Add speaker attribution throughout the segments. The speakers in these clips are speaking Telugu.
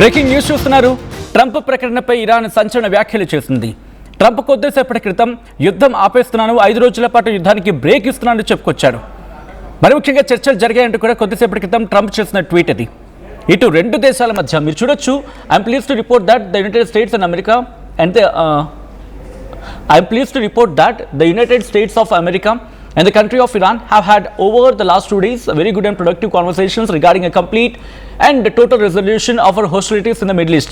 Speaker 1: బ్రేకింగ్ న్యూస్ చూస్తున్నారు. ట్రంప్ ప్రకటనపై ఇరాన్ సంచలన వ్యాఖ్యలు చేసింది. ట్రంప్ కొద్దిసేపటి క్రితం యుద్ధం ఆపేస్తున్నాను, 5 రోజుల పాటు యుద్ధానికి బ్రేక్ ఇస్తున్నానని చెప్పుకొచ్చాడు. మరి ముఖ్యంగా చర్చలు జరిగాయంటూ కూడా కొద్దిసేపటి క్రితం ట్రంప్ చేసిన ట్వీట్ అది. ఇటు రెండు దేశాల మధ్య మీరు చూడొచ్చు. I'm pleased to report that the United states and America and I'm pleased to report that the United states of America and the country of Iran have had over the last 2 days very good and productive conversations regarding a complete and total resolution of our hostilities in the Middle East.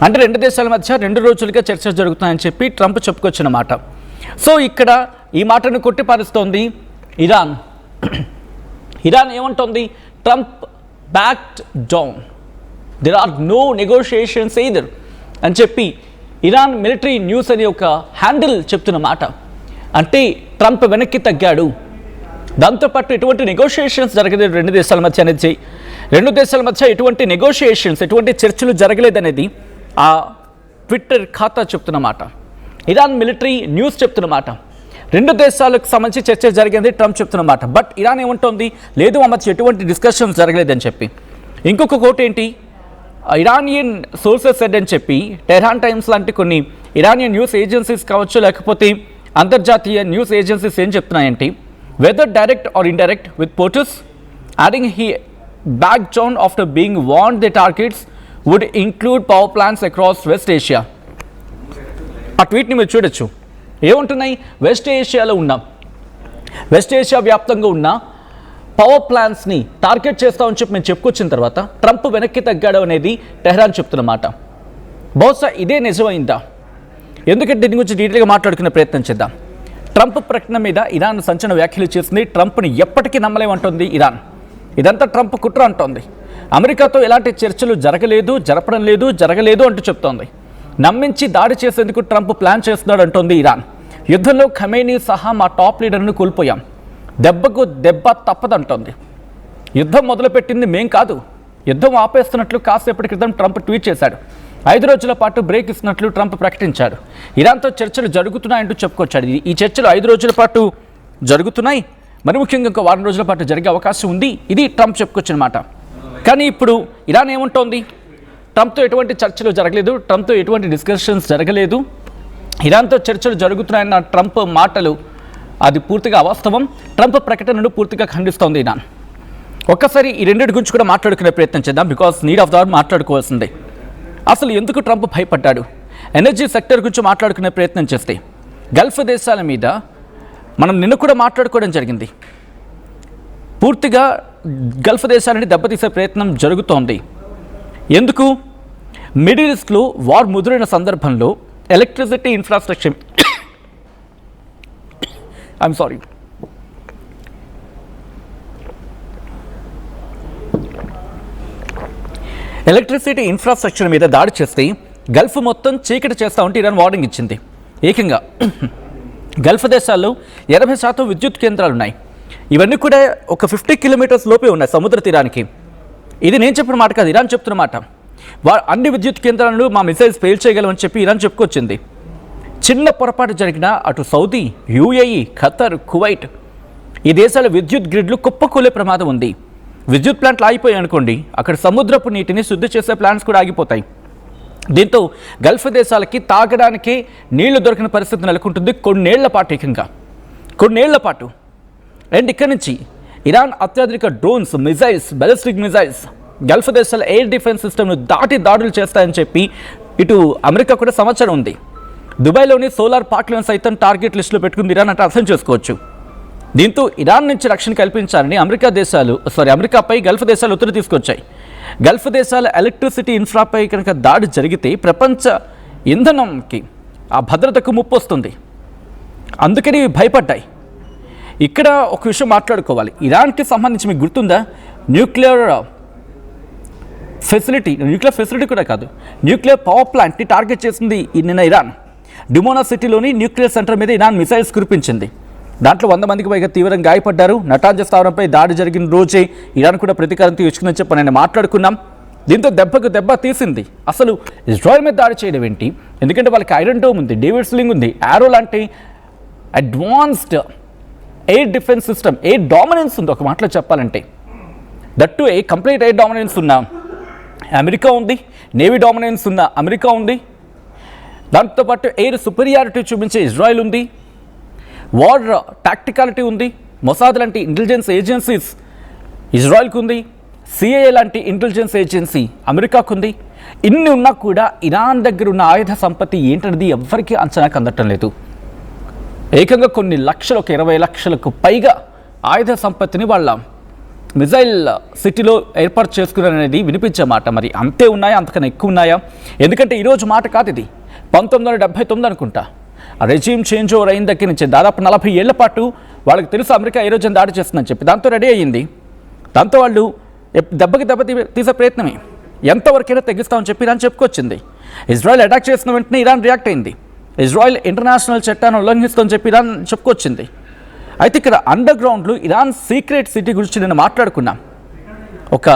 Speaker 1: అంటే రెండు దేశాల మధ్య 2 రోజులుగా చర్చలు జరుగుతున్నాయని చెప్పి ట్రంప్ చెప్పుకొచ్చిన మాట. సో ఇక్కడ ఈ మాటను కొట్టిపారుస్తోంది ఇరాన్. ఇరాన్ ఏమంటోంది? Trump backed down, there are no negotiations either అని చెప్పి ఇరాన్ మిలిటరీ న్యూస్ అనే ఒక హ్యాండిల్ చెప్తున్న మాట. అంటే ట్రంప్ వెనక్కి తగ్గాడు. దాంతోపాటు ఎటువంటి నెగోషియేషన్స్ జరగలేదు రెండు దేశాల మధ్య అనేది, రెండు దేశాల మధ్య ఎటువంటి నెగోషియేషన్స్, ఎటువంటి చర్చలు జరగలేదనేది ఆ ట్విట్టర్ ఖాతా చెప్తున్నమాట. ఇరాన్ మిలిటరీ న్యూస్ చెప్తున్నమాట. రెండు దేశాలకు సంబంధించి చర్చ జరిగింది ట్రంప్ చెప్తున్నమాట. బట్ ఇరాన్ ఏమంటోంది? లేదు, మా మధ్య ఎటువంటి డిస్కషన్స్ జరగలేదని చెప్పి. ఇంకొక కోట్ ఏంటి? ఇరానియన్ సోర్సెస్ సెడ్ అని చెప్పి టెహ్రాన్ టైమ్స్ లాంటి కొన్ని ఇరానియన్ న్యూస్ ఏజెన్సీస్ కావచ్చు, లేకపోతే అంతర్జాతీయ న్యూస్ ఏజెన్సీస్ ఏం చెప్తున్నాయంటే, whether direct or indirect with ports adding he back down after being warned the targets would include power plants across West Asia. ఆ ట్వీట్ని మీరు చూడొచ్చు. ఏముంటున్నాయి? వెస్ట్ ఏషియాలో ఉన్న, వెస్ట్ ఏషియా వ్యాప్తంగా ఉన్న పవర్ ప్లాంట్స్ని టార్గెట్ చేస్తామని చెప్పి మేము చెప్పుకొచ్చిన తర్వాత ట్రంప్ వెనక్కి తగ్గాడు అనేది టెహ్రాన్ చెప్తున్నమాట. బహుశా ఇదే నిజమైందా? ఎందుకంటే దీని గురించి డీటెయిల్గా మాట్లాడుకునే ప్రయత్నం చేద్దాం. ట్రంప్ ప్రకటన మీద ఇరాన్ సంచలన వ్యాఖ్యలు చేసింది. ట్రంప్ని ఎప్పటికీ నమ్మలేమంటోంది ఇరాన్. ఇదంతా ట్రంప్ కుట్ర అంటోంది. అమెరికాతో ఎలాంటి చర్చలు జరగలేదు అంటూ చెప్తోంది. నమ్మించి దాడి చేసేందుకు ట్రంప్ ప్లాన్ చేస్తున్నాడు అంటోంది ఇరాన్. యుద్ధంలో ఖమేనీ సహా మా టాప్ లీడర్ను కోల్పోయాం, దెబ్బకు దెబ్బ తప్పదంటోంది. యుద్ధం మొదలుపెట్టింది మేం కాదు, యుద్ధం ఆపేస్తున్నట్లు కాసేపటి క్రితం ట్రంప్ ట్వీట్ చేశాడు. 5 రోజుల పాటు బ్రేక్ ఇస్తున్నట్లు ట్రంప్ ప్రకటించాడు. ఇరాన్తో చర్చలు జరుగుతున్నాయంటూ చెప్పుకొచ్చాడు. ఈ చర్చలు 5 రోజుల పాటు జరుగుతున్నాయి, మరి ముఖ్యంగా ఇంకో 1 రోజుల పాటు జరిగే అవకాశం ఉంది. ఇది ట్రంప్ చెప్పుకొచ్చిన మాట. కానీ ఇప్పుడు ఇరాన్ ఏముంటోంది? ట్రంప్తో ఎటువంటి చర్చలు జరగలేదు, ట్రంప్తో ఎటువంటి డిస్కషన్స్ జరగలేదు, ఇరాన్తో చర్చలు జరుగుతున్నాయన్న ట్రంప్ మాటలు అది పూర్తిగా అవాస్తవం. ట్రంప్ ప్రకటనను పూర్తిగా ఖండిస్తోంది ఇరాన్. ఒక్కసారి ఈ రెండింటి గురించి కూడా మాట్లాడుకునే ప్రయత్నం చేద్దాం. Because need of the hour మాట్లాడుకోవాల్సిందే. అసలు ఎందుకు ట్రంప్ భయపడ్డాడు? ఎనర్జీ సెక్టర్ గురించి మాట్లాడుకునే ప్రయత్నం చేస్తే గల్ఫ్ దేశాల మీద మనం నిన్న కూడా మాట్లాడుకోవడం జరిగింది. పూర్తిగా గల్ఫ్ దేశాలని దెబ్బతీసే ప్రయత్నం జరుగుతోంది. ఎందుకు? మిడిల్ ఈస్ట్లో వార్ ముదిరిన సందర్భంలో ఎలక్ట్రిసిటీ ఇన్ఫ్రాస్ట్రక్చర్ ఎలక్ట్రిసిటీ ఇన్ఫ్రాస్ట్రక్చర్ మీద దాడి చేస్తే గల్ఫ్ మొత్తం చీకటి చేస్తా ఉంటే ఇరాన్ వార్నింగ్ ఇచ్చింది. ఏకంగా గల్ఫ్ దేశాల్లో 80% విద్యుత్ కేంద్రాలు ఉన్నాయి. ఇవన్నీ కూడా ఒక 50 కిలోమీటర్స్ లోపే ఉన్నాయి సముద్ర తీరానికి. ఇది నేను చెప్పిన మాట కాదు, ఇరాన్ చెప్తున్న మాట. అన్ని విద్యుత్ కేంద్రాలను మా మిసైల్స్ ఫెయిల్ చేయగలమని చెప్పి ఇరాన్ చెప్పుకొచ్చింది. చిన్న పొరపాటు జరిగినా అటు సౌదీ, యూఏఈ, ఖతర్, కువైట్ ఈ దేశాల విద్యుత్ గ్రిడ్లు కుప్పకూలే ప్రమాదం ఉంది. విద్యుత్ ప్లాంట్లు ఆగిపోయాయి అనుకోండి, అక్కడ సముద్రపు నీటిని శుద్ధి చేసే ప్లాంట్స్ కూడా ఆగిపోతాయి. దీంతో గల్ఫ్ దేశాలకి తాగడానికి నీళ్లు దొరికిన పరిస్థితి నెలకొంటుంది కొన్నేళ్ల పాటు, ఏకంగా కొన్నేళ్ల పాటు. అండ్ ఇక్కడి నుంచి ఇరాన్ అత్యాధునిక drones, missiles, ballistic missiles Gulf దేశాల ఎయిర్ డిఫెన్స్ సిస్టమ్ను దాటి దాడులు చేస్తాయని చెప్పి ఇటు అమెరికా కూడా సమాచారం ఉంది. దుబాయ్లోని సోలార్ పార్క్లను సైతం టార్గెట్ లిస్టులో పెట్టుకుంది ఇరాన్ అంటే అర్థం చేసుకోవచ్చు. దీంతో ఇరాన్ నుంచి రక్షణ కల్పించాలని అమెరికాపై గల్ఫ్ దేశాలు ఒత్తిడి తీసుకొచ్చాయి. గల్ఫ్ దేశాల ఎలక్ట్రిసిటీ ఇన్ఫ్రాపై కనుక దాడి జరిగితే ప్రపంచ ఇంధనంకి, ఆ భద్రతకు ముప్పు వస్తుంది. అందుకని భయపడ్డాయి. ఇక్కడ ఒక విషయం మాట్లాడుకోవాలి. ఇరాన్కి సంబంధించి మీకు గుర్తుందా? న్యూక్లియర్ ఫెసిలిటీ కూడా కాదు, న్యూక్లియర్ పవర్ ప్లాంట్ని టార్గెట్ చేసింది నిన్న ఇరాన్. డిమోనా సిటీలోని న్యూక్లియర్ సెంటర్ మీద ఇరాన్ మిసైల్స్ కురిపించింది. దాంట్లో 100 మందికి పైగా తీవ్రంగా గాయపడ్డారు. నటాంజ్ స్థావరంపై దాడి జరిగిన రోజే ఇరాన్ కూడా ప్రతీకారం తీర్చుకుందని చెప్పి నేను మాట్లాడుకున్నాం. దీంతో దెబ్బకు దెబ్బ తీసింది. అసలు ఇజ్రాయెల్ మీద దాడి చేయడం ఏంటి? ఎందుకంటే వాళ్ళకి ఐరన్ డోమ్ ఉంది, డేవిడ్ స్లింగ్ ఉంది, యారో లాంటి advanced air defence system, air dominance ఉంది. ఒక మాటలో చెప్పాలంటే దట్టు కంప్లీట్ ఎయిర్ డామినెన్స్ ఉన్న అమెరికా ఉంది, నేవీ డామినెన్స్ ఉన్న అమెరికా ఉంది, దాంతోపాటు ఎయిర్ సుపీరియారిటీ చూపించే ఇజ్రాయెల్ ఉంది, వార్ టాక్టికాలిటీ ఉంది, మొసాద్ లాంటి ఇంటెలిజెన్స్ ఏజెన్సీస్ ఇజ్రాయెల్కి ఉంది, సిఐఏ లాంటి ఇంటెలిజెన్స్ ఏజెన్సీ అమెరికాకు ఉంది. ఇన్ని ఉన్నా కూడా ఇరాన్ దగ్గర ఉన్న ఆయుధ సంపత్తి ఏంటనేది ఎవ్వరికీ అంచనాకు అందటం లేదు. ఏకంగా కొన్ని లక్షలు, ఒక 20 లక్షలకు పైగా ఆయుధ సంపత్తిని వాళ్ళ మిజైల్ సిటీలో ఏర్పాటు చేసుకున్నారనేది వినిపించే మాట. మరి అంతే ఉన్నాయా, అంతకన్నా ఎక్కువ ఉన్నాయా? ఎందుకంటే ఈరోజు మాట కాదు ఇది, 1979 అనుకుంటా రెజీమ్ చేంజ్ ఓవర్ అయిన దగ్గర నుంచి దాదాపు 40 ఏళ్ల పాటు వాళ్ళకి తెలుసు అమెరికా ఏ రోజున దాడి చేస్తుందని చెప్పి. దాంతో రెడీ అయ్యింది. దాంతో వాళ్ళు దెబ్బకి దెబ్బ తీసే ప్రయత్నమే, ఎంతవరకైనా తెగిస్తామని చెప్పి ఇరాన్ చెప్పుకొచ్చింది. ఇజ్రాయెల్ అటాక్ చేసిన వెంటనే ఇరాన్ రియాక్ట్ అయింది. ఇజ్రాయెల్ ఇంటర్నేషనల్ చట్టాన్ని ఉల్లంఘిస్తుందని చెప్పి ఇరాన్ చెప్పుకొచ్చింది. అయితే ఇక్కడ అండర్ గ్రౌండ్లో ఇరాన్ సీక్రెట్ సిటీ గురించి నేను మాట్లాడుకున్నాం. ఒక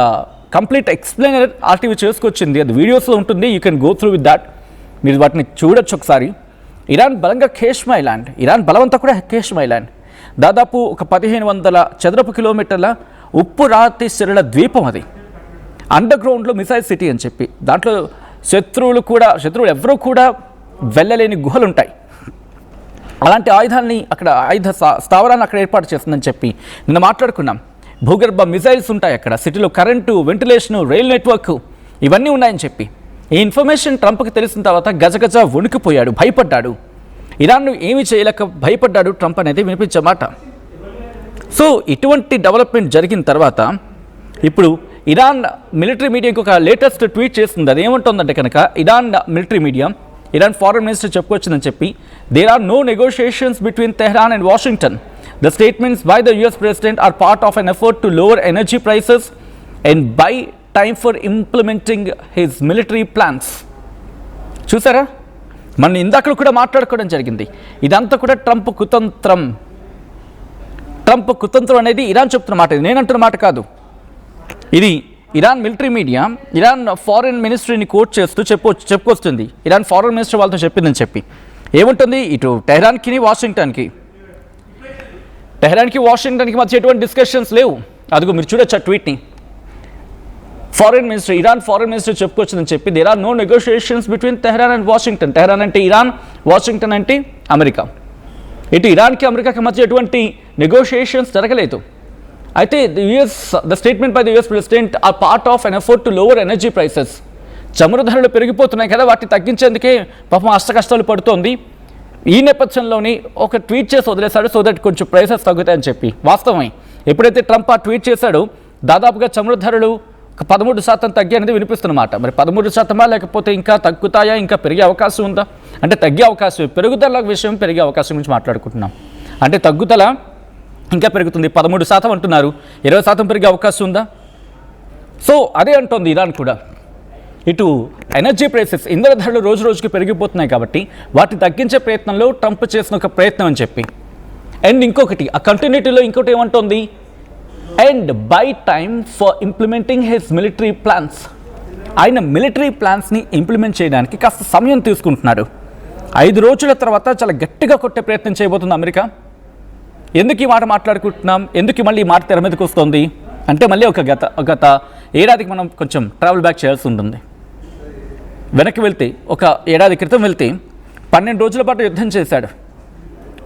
Speaker 1: కంప్లీట్ ఎక్స్ప్లెయినర్ ఆర్టీవీ చేసుకొచ్చింది, అది వీడియోస్లో ఉంటుంది. You can go through with that, మీరు వాటిని చూడొచ్చు ఒకసారి. ఇరాన్ బలంగా కేష్మా ఐలాండ్, ఇరాన్ బలవంతా కూడా కేష్మా ఐలాండ్, దాదాపు ఒక 1500 చదరపు కిలోమీటర్ల ఉప్పు రాతి శిరల ద్వీపం. అది అండర్ గ్రౌండ్లో మిసైల్ సిటీ అని చెప్పి, దాంట్లో శత్రువులు ఎవరూ కూడా వెళ్ళలేని గుహలు ఉంటాయి. అలాంటి ఆయుధాలని అక్కడ, ఆయుధ స్థావరాన్ని అక్కడ ఏర్పాటు చేస్తుందని చెప్పి నిన్న మాట్లాడుకున్నాం. భూగర్భ మిసైల్స్ ఉంటాయి అక్కడ, సిటీలో కరెంటు, వెంటిలేషను, రైల్ నెట్వర్క్ ఇవన్నీ ఉన్నాయని చెప్పి. ఈ ఇన్ఫర్మేషన్ ట్రంప్కి తెలిసిన తర్వాత గజగజ వణికిపోయాడు, భయపడ్డాడు. ఇరాన్ను ఏమీ చేయలేక భయపడ్డాడు ట్రంప్ అనేది వినిపించే మాట. సో ఇటువంటి డెవలప్మెంట్ జరిగిన తర్వాత ఇప్పుడు ఇరాన్ మిలిటరీ మీడియా ఇంకొక లేటెస్ట్ ట్వీట్ చేస్తుంది. అది ఏమంటుందంటే కనుక, Iran military media, Iran foreign minister చెప్పుకొచ్చిందని చెప్పి, there are no negotiations between Tehran and Washington. The statements by the US president are part of an effort to lower energy prices and buy time for implementing his military plans. చూసారా, మన ఇందాక కూడా మాట్లాడుకోవడం జరిగింది. ఇదంతా కూడా ట్రంప్ కుతంత్రం అనేది ఇరాన్ చెప్తున్న మాట, ఇది నేను అంటున్న మాట కాదు. ఇది Iran military media Iran foreign మినిస్ట్రీని కోట్ చేస్తూ చెప్పుకొస్తుంది. ఇరాన్ ఫారెన్ మినిస్టర్ వాళ్ళతో చెప్పిందని చెప్పి ఏముంటుంది, ఇటు టెహ్రాన్కి వాషింగ్టన్కి మధ్య ఎటువంటి డిస్కషన్స్ లేవు. అదిగో మీరు చూడొచ్చు ఆ ట్వీట్ని. ఇరాన్ ఫారెన్ మినిస్టర్ చెప్పుకొచ్చిందని చెప్పి, there are no negotiations between Tehran and Washington. Tehran అంటే ఇరాన్, వాషింగ్టన్ అంటే అమెరికా. ఇటు ఇరాన్కి అమెరికాకి మధ్య ఎటువంటి నెగోషియేషన్స్ జరగలేదు. అయితే the statement by the US president are part of an effort to lower energy prices. చమురు ధరలు పెరిగిపోతున్నాయి కదా, వాటిని తగ్గించేందుకే పాపం కష్టాలు పడుతోంది. ఈ నేపథ్యంలోని ఒక ట్వీట్ చేసి వదిలేశాడు, సో దట్ కొంచెం ప్రైసెస్ తగ్గుతాయని చెప్పి. వాస్తవమే, ఎప్పుడైతే ట్రంప్ ఆ ట్వీట్ చేశాడో దాదాపుగా చమురు ధరలు 13% తగ్గి అనేది వినిపిస్తున్నమాట. మరి 13% లేకపోతే ఇంకా తగ్గుతాయా, ఇంకా పెరిగే అవకాశం ఉందా? అంటే తగ్గే అవకాశం, పెరుగుదల విషయం పెరిగే అవకాశం గురించి మాట్లాడుకుంటున్నాం. అంటే తగ్గుదల ఇంకా పెరుగుతుంది, 13% అంటున్నారు, 20% పెరిగే అవకాశం ఉందా? సో అదే అంటోంది ఇరాన్ కూడా. ఇటు ఎనర్జీ ప్రైసెస్, ఇంధన ధరలు రోజు రోజుకి పెరిగిపోతున్నాయి కాబట్టి వాటిని తగ్గించే ప్రయత్నంలో ట్రంప్ చేసిన ఒక ప్రయత్నం అని చెప్పి. అండ్ ఇంకొకటి, ఆ కంటిన్యూటీలో ఇంకోటి ఏమంటోంది, and buy time for implementing his military plans. ఆయన మిలిటరీ ప్లాన్స్ని ఇంప్లిమెంట్ చేయడానికి కాస్త సమయం తీసుకుంటున్నాడు. 5 రోజుల తర్వాత చాలా గట్టిగా కొట్టే ప్రయత్నం చేయబోతుంది అమెరికా. ఎందుకు ఈ మాట మాట్లాడుకుంటున్నాం, ఎందుకు మళ్ళీ ఈ మాట తెర మీదకి వస్తుంది అంటే, మళ్ళీ గత ఏడాదికి మనం కొంచెం ట్రావెల్ బ్యాక్ చేయాల్సి ఉంటుంది. వెనక్కి వెళ్తే ఒక ఏడాది క్రితం వెళ్తే 12 రోజుల పాటు యుద్ధం చేశాడు.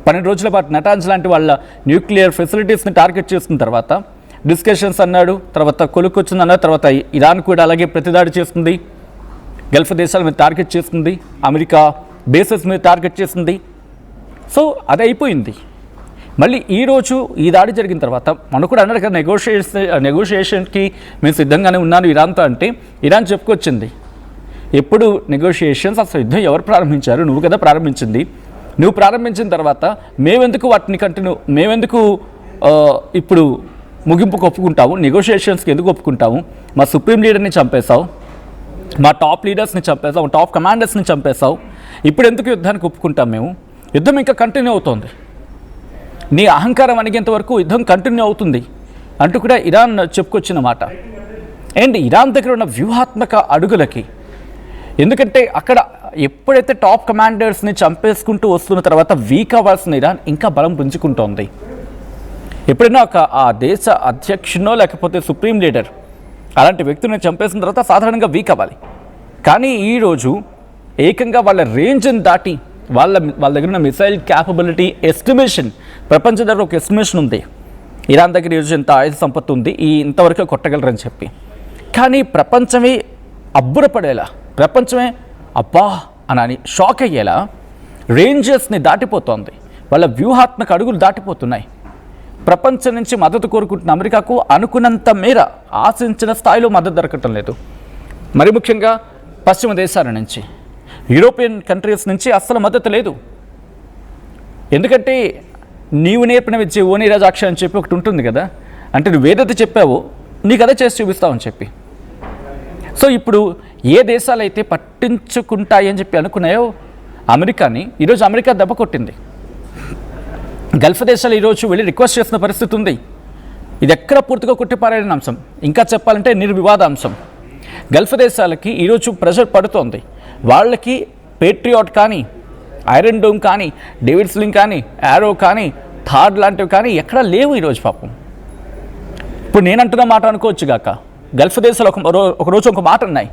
Speaker 1: 12 రోజుల పాటు నటాన్స్ లాంటి వాళ్ళ న్యూక్లియర్ ఫెసిలిటీస్ని టార్గెట్ చేసుకున్న తర్వాత డిస్కషన్స్ అన్నాడు, తర్వాత కొలుక్కొచ్చింది అన్నాడు, తర్వాత ఇరాన్ కూడా అలాగే ప్రతిదాడి చేస్తుంది, గల్ఫ్ దేశాల మీద టార్గెట్ చేస్తుంది, అమెరికా బేసెస్ మీద టార్గెట్ చేస్తుంది. సో అది అయిపోయింది. మళ్ళీ ఈరోజు ఈ దాడి జరిగిన తర్వాత మనం కూడా అన్నాడు కదా, నెగోషియేషన్కి మేము సిద్ధంగానే ఉన్నాను ఇరాన్తో అంటే, ఇరాన్ చెప్పుకొచ్చింది ఎప్పుడు నెగోషియేషన్స్, అసలు యుద్ధం ఎవరు ప్రారంభించారు, నువ్వు కదా ప్రారంభించింది, నువ్వు ప్రారంభించిన తర్వాత మేమెందుకు వాటిని మేమెందుకు ఇప్పుడు ముగింపుకు ఒప్పుకుంటావు, నెగోషియేషన్స్కి ఎందుకు ఒప్పుకుంటావు, మా సుప్రీం లీడర్ని చంపేశావు, మా టాప్ లీడర్స్ని చంపేశావు, టాప్ కమాండర్స్ని చంపేశావు, ఇప్పుడు ఎందుకు యుద్ధానికి ఒప్పుకుంటాం మేము, యుద్ధం ఇంకా కంటిన్యూ అవుతుంది, నీ అహంకారం అణిగేంత వరకు యుద్ధం కంటిన్యూ అవుతుంది అంటూ కూడా ఇరాన్ చెప్పుకొచ్చిన మాట. అండ్ ఇరాన్ దగ్గర ఉన్న వ్యూహాత్మక అడుగులకి, ఎందుకంటే అక్కడ ఎప్పుడైతే టాప్ కమాండర్స్ని చంపేసుకుంటూ వస్తున్న తర్వాత వీక్ అవ్వాల్సిన ఇరాన్ ఇంకా బలం పుంజుకుంటోంది. ఎప్పుడైనా ఆ దేశ అధ్యక్షునో లేకపోతే సుప్రీం లీడర్ అలాంటి వ్యక్తిని చంపేసిన తర్వాత సాధారణంగా వీక్ అవ్వాలి. కానీ ఈరోజు ఏకంగా వాళ్ళ రేంజ్ని దాటి వాళ్ళ దగ్గర ఉన్న మిసైల్ క్యాపబిలిటీ ఎస్టిమేషన్, ప్రపంచ దగ్గర ఒక ఎస్టిమేషన్ ఉంది, ఇరాన్ దగ్గర ఈరోజు ఎంత ఆయుధ సంపత్తి ఉంది, ఇంతవరకు కొట్టగలరని చెప్పి. కానీ ప్రపంచమే అబ్బురపడేలా, ప్రపంచమే అబ్బా అని షాక్ అయ్యేలా రేంజెస్ని దాటిపోతోంది. వాళ్ళ వ్యూహాత్మక అడుగులు దాటిపోతున్నాయి. ప్రపంచం నుంచి మద్దతు కోరుకుంటున్న అమెరికాకు అనుకున్నంత మేర ఆశించిన స్థాయిలో మద్దతు దొరకటం లేదు. మరి ముఖ్యంగా పశ్చిమ దేశాల నుంచి, యూరోపియన్ కంట్రీస్ నుంచి అస్సలు మద్దతు లేదు. ఎందుకంటే నీవు నేర్పిన విద్య ఓ నీరాజాక్ష అని చెప్పి ఒకటి ఉంటుంది కదా, అంటే నువ్వు ఏదైతే చెప్పావో నీకు అదే చేసి చూపిస్తావని చెప్పి. సో ఇప్పుడు ఏ దేశాలైతే పట్టించుకుంటాయని చెప్పి అనుకున్నాయో అమెరికాని, ఈరోజు అమెరికా దెబ్బ కొట్టింది. గల్ఫ్ దేశాలు ఈరోజు వెళ్ళి రిక్వెస్ట్ చేసిన పరిస్థితి ఉంది. ఇది ఎక్కడ పూర్తిగా కొట్టిపారైన అంశం, ఇంకా చెప్పాలంటే నిర్వివాద అంశం. గల్ఫ్ దేశాలకి ఈరోజు ప్రెషర్ పడుతోంది. వాళ్ళకి పేట్రియాట్ కానీ, ఐరన్ డోమ్ కానీ, డేవిడ్ స్లింగ్ కానీ, యారో కానీ, థాడ్ లాంటివి కానీ ఎక్కడా లేవు ఈరోజు పాపం. ఇప్పుడు నేనంటున్న మాట అనుకోవచ్చు గాక, గల్ఫ్ దేశాలు ఒకరోజు ఒక మాట ఉన్నాయి,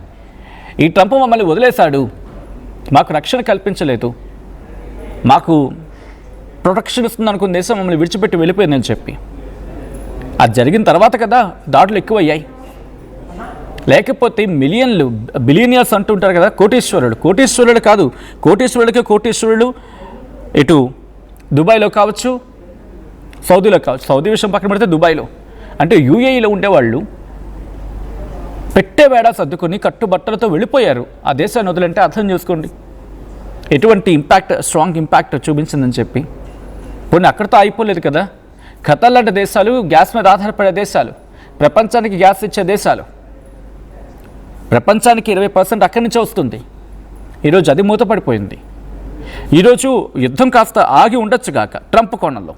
Speaker 1: ఈ ట్రంప్ మమ్మల్ని వదిలేశాడు, మాకు రక్షణ కల్పించలేదు, మాకు ప్రొటెక్షన్ ఇస్తుంది అనుకున్న దేశం మమ్మల్ని విడిచిపెట్టి వెళ్ళిపోయిందని చెప్పి. అది జరిగిన తర్వాత కదా దాడులు ఎక్కువయ్యాయి. లేకపోతే మిలియన్లు, బిలియనియర్స్ అంటుంటారు కదా, కోటీశ్వరుడు కాదు, కోటీశ్వరుడు ఇటు దుబాయ్లో కావచ్చు, సౌదీలో కావచ్చు, సౌదీ విషయం పక్కన పెడితే దుబాయ్లో అంటే యూఏఈలో ఉండేవాళ్ళు పెట్టే వేడా సర్దుకొని కట్టుబట్టలతో వెళ్ళిపోయారు. ఆ దేశాన్ని వదిలంటే అర్థం చేసుకోండి ఎటువంటి ఇంపాక్ట్, స్ట్రాంగ్ ఇంపాక్ట్ చూపించిందని చెప్పి. కొన్ని అక్కడితో అయిపోలేదు కదా. ఖతార్ లాంటి దేశాలు గ్యాస్ మీద ఆధారపడే దేశాలు, ప్రపంచానికి గ్యాస్ ఇచ్చే దేశాలు, ప్రపంచానికి 20% అక్కడి నుంచే వస్తుంది. ఈరోజు అది మూతపడిపోయింది. ఈరోజు యుద్ధం కాస్త ఆగి ఉండొచ్చు గాక ట్రంప్ కోణంలో.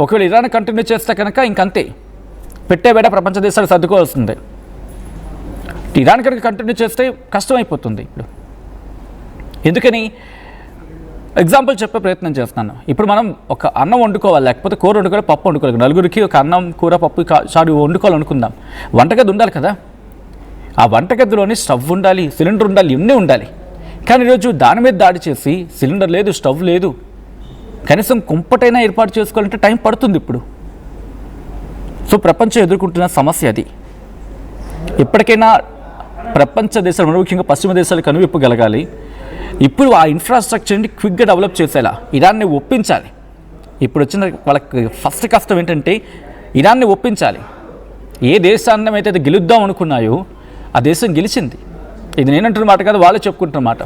Speaker 1: ఒకవేళ ఇరాన్ కంటిన్యూ చేస్తే కనుక ఇంకంతే, పెట్టే వేడ ప్రపంచ దేశాలు సర్దుకోవాల్సిందే. ఇరాన్ కనుక కంటిన్యూ చేస్తే కష్టమైపోతుంది. ఇప్పుడు ఎందుకని ఎగ్జాంపుల్ చెప్పే ప్రయత్నం చేస్తున్నాను. ఇప్పుడు మనం ఒక అన్నం వండుకోవాలి, లేకపోతే కూర వండుకోవాలి, పప్పు వండుకోవాలి, నలుగురికి ఒక అన్నం, కూర, పప్పు, చారు వండుకోవాలనుకుందాం. వంటగది ఉండాలి కదా. ఆ వంటగదిలోని స్టవ్ ఉండాలి, సిలిండర్ ఉండాలి, ఇవన్నీ ఉండాలి. కానీ ఈరోజు దాని మీద దాడి చేసి సిలిండర్ లేదు, స్టవ్ లేదు, కనీసం కుంపటైనా ఏర్పాటు చేసుకోవాలంటే టైం పడుతుంది ఇప్పుడు. సో ప్రపంచం ఎదుర్కొంటున్న సమస్య అది. ఎప్పటికైనా ప్రపంచ దేశాలు, ముఖ్యంగా పశ్చిమ దేశాలు కనువిప్పగలగాలి. ఇప్పుడు ఆ ఇన్ఫ్రాస్ట్రక్చర్ని క్విక్గా డెవలప్ చేసేలా ఇరాన్ని ఒప్పించాలి. ఇప్పుడు వచ్చిన వాళ్ళకి ఫస్ట్ కష్టం ఏంటంటే ఇరాన్ని ఒప్పించాలి. ఏ దేశాన్ని అయితే గెలుద్దాం అనుకున్నాయో ఆ దేశం గెలిచింది. ఇది నేనంటున్న మాట కాదు, వాళ్ళే చెప్పుకుంటున్న మాట.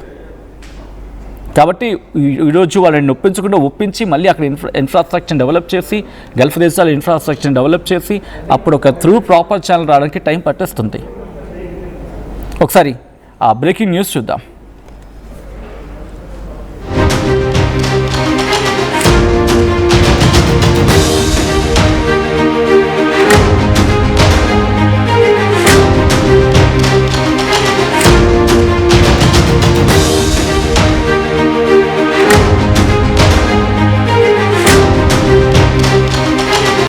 Speaker 1: కాబట్టి ఈరోజు వాళ్ళని ఒప్పించకుండా ఒప్పించి మళ్ళీ అక్కడ ఇన్ఫ్రాస్ట్రక్చర్ డెవలప్ చేసి, గల్ఫ్ దేశాల ఇన్ఫ్రాస్ట్రక్చర్ డెవలప్ చేసి అప్పుడు ఒక ప్రాపర్ ఛానల్ రావడానికి టైం పట్టేస్తుంది. ఒకసారి ఆ బ్రేకింగ్ న్యూస్ చూద్దాం.